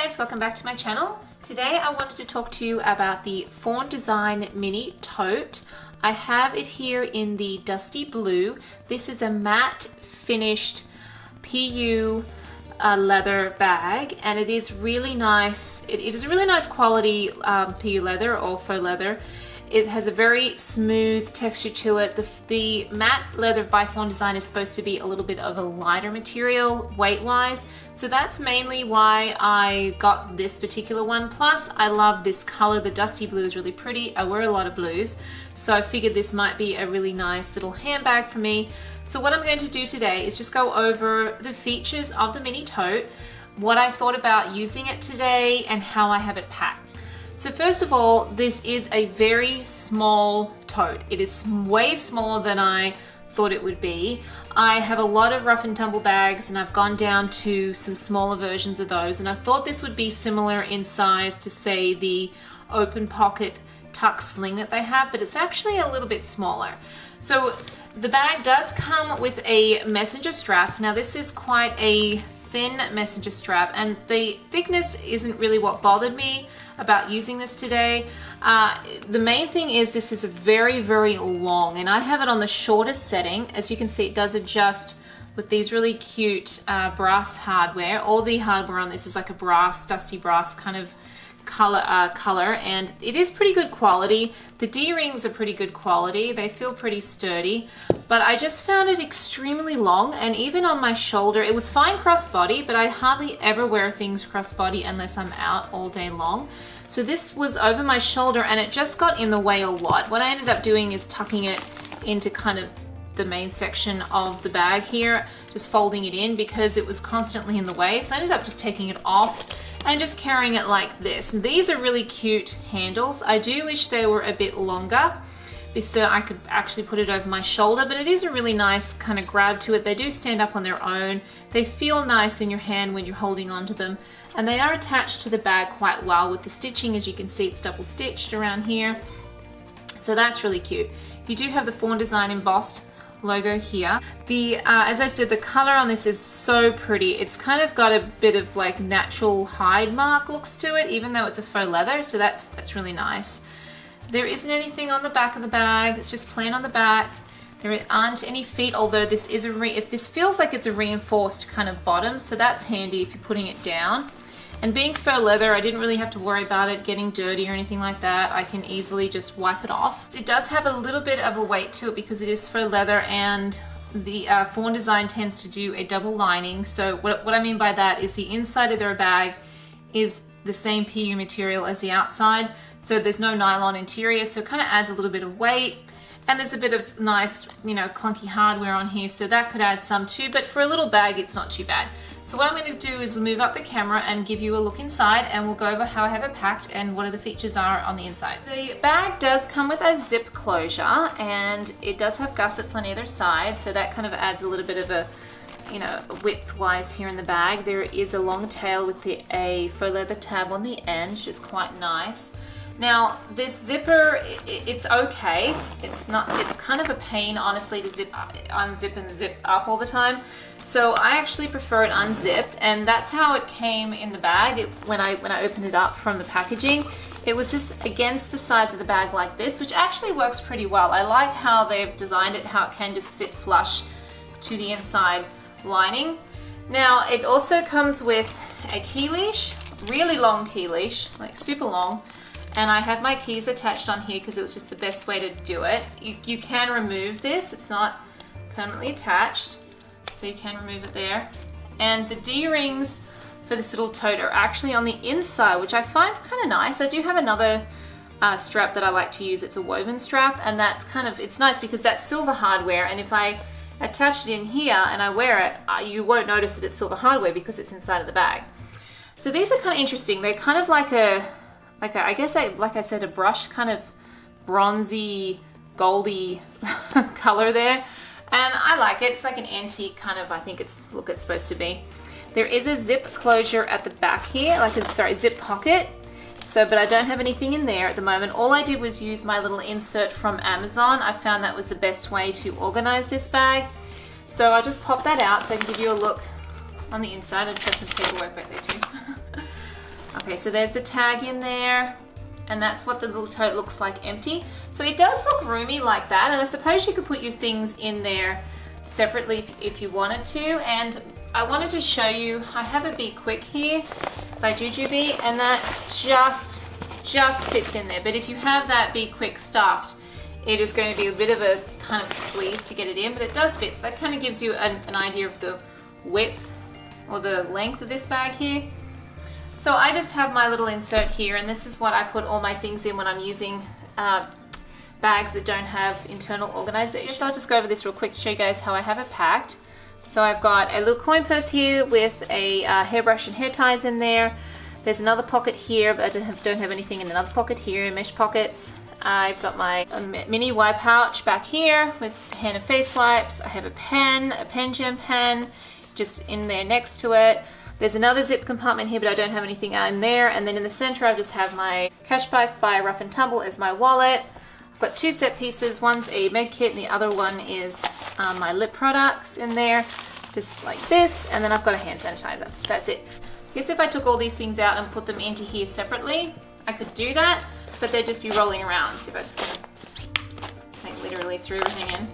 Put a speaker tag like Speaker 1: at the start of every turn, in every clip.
Speaker 1: guys, welcome back to my channel. Today I wanted to talk to you about the Fawn Design Mini Tote. I have it here in the dusty blue. This is a matte finished PU leather bag, and it is really nice. It is a really nice quality PU leather or faux leather. It has a very smooth texture to it. The matte leather by Fawn Design is supposed to be a little bit of a lighter material weight-wise, so that's mainly why I got this particular one. Plus, I love this color. The dusty blue is really pretty. I wear a lot of blues, so I figured this might be a really nice little handbag for me. So what I'm going to do today is just go over the features of the mini tote, what I thought about using it today, and how I have it packed. So first of all, this is a very small tote. It is way smaller than I thought it would be. I have a lot of rough and tumble bags, and I've gone down to some smaller versions of those, and I thought this would be similar in size to, say, the open pocket tuck sling that they have, but it's actually a little bit smaller. So the bag does come with a messenger strap. Now this is quite a thin messenger strap, and the thickness isn't really what bothered me about using this today. The main thing is this is very, very long, and I have it on the shortest setting. As you can see, it does adjust with these really cute brass hardware. All the hardware on this is like a brass, dusty brass kind of color, and it is pretty good quality. The D-rings are pretty good quality. They feel pretty sturdy, but I just found it extremely long, and even on my shoulder, it was fine crossbody, but I hardly ever wear things crossbody unless I'm out all day long. So this was over my shoulder, and it just got in the way a lot. What I ended up doing is tucking it into kind of the main section of the bag here, just folding it in because it was constantly in the way. So I ended up just taking it off and just carrying it like this. And these are really cute handles. I do wish they were a bit longer so I could actually put it over my shoulder, but it is a really nice kind of grab to it. They do stand up on their own. They feel nice in your hand when you're holding onto them, and they are attached to the bag quite well with the stitching. As you can see, it's double stitched around here, so that's really cute. You do have the Fawn Design embossed logo here. As I said, the color on this is so pretty. It's kind of got a bit of like natural hide mark looks to it, even though it's a faux leather, so that's really nice. There isn't anything on the back of the bag. It's just plain on the back. There aren't any feet, although this is if this feels like it's a reinforced kind of bottom, so that's handy if you're putting it down. And being faux leather, I didn't really have to worry about it getting dirty or anything like that. I can easily just wipe it off. It does have a little bit of a weight to it because it is faux leather, and the Fawn Design tends to do a double lining. So what I mean by that is the inside of their bag is the same PU material as the outside. So there's no nylon interior, so it kind of adds a little bit of weight. And there's a bit of nice, clunky hardware on here, so that could add some too, but for a little bag, it's not too bad. So what I'm going to do is move up the camera and give you a look inside, and we'll go over how I have it packed and what the features are on the inside. The bag does come with a zip closure, and it does have gussets on either side, so that kind of adds a little bit of a width-wise here in the bag. There is a long tail with a faux leather tab on the end, which is quite nice. Now, this zipper, it's okay. It's kind of a pain, honestly, to unzip and zip up all the time. So I actually prefer it unzipped, and that's how it came in the bag when I opened it up from the packaging. It was just against the sides of the bag like this, which actually works pretty well. I like how they've designed it, how it can just sit flush to the inside lining. Now, it also comes with a key leash, really long key leash, like super long. And I have my keys attached on here because it was just the best way to do it. You can remove this, it's not permanently attached, so you can remove it there. And the D-rings for this little tote are actually on the inside, which I find kind of nice. I do have another strap that I like to use. It's a woven strap, and it's nice because that's silver hardware, and if I attach it in here and I wear it, you won't notice that it's silver hardware because it's inside of the bag. So these are kind of interesting. They're kind of like I guess like I said, a brush kind of bronzy, goldy color there. And I like it. It's like an antique kind of, I think it's supposed to be. There is a zip closure at the back here, zip pocket. But I don't have anything in there at the moment. All I did was use my little insert from Amazon. I found that was the best way to organize this bag. So I'll just pop that out so I can give you a look on the inside. I just have some paperwork back there too. Okay, so there's the tag in there, and that's what the little tote looks like empty. So it does look roomy like that, and I suppose you could put your things in there separately if you wanted to. And I wanted to show you, I have a Be Quick here by Jujubee, and that just fits in there. But if you have that Be Quick stuffed, it is going to be a bit of a kind of squeeze to get it in, but it does fit. So that kind of gives you an idea of the width or the length of this bag here. So I just have my little insert here, and this is what I put all my things in when I'm using bags that don't have internal organization. So I'll just go over this real quick to show you guys how I have it packed. So I've got a little coin purse here with a hairbrush and hair ties in there. There's another pocket here, but I don't have anything in another pocket here, mesh pockets. I've got my mini wipe pouch back here with hand and face wipes. I have a pen gem pen, just in there next to it. There's another zip compartment here, but I don't have anything in there. And then in the center, I just have my Catch Bike by Rough and Tumble as my wallet. I've got two set pieces. One's a med kit, and the other one is my lip products in there, just like this. And then I've got a hand sanitizer. That's it. I guess if I took all these things out and put them into here separately, I could do that, but they'd just be rolling around. So if I just like literally threw everything in.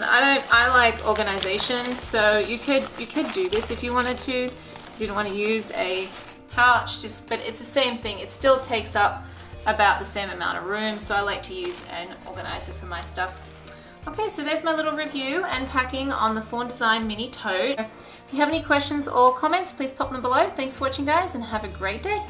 Speaker 1: I like organization, so you could do this if you wanted to. You didn't want to use a pouch, but it's the same thing. It still takes up about the same amount of room, so I like to use an organizer for my stuff. Okay, so there's my little review and packing on the Fawn Design Mini Tote. If you have any questions or comments, please pop them below. Thanks for watching, guys, and have a great day.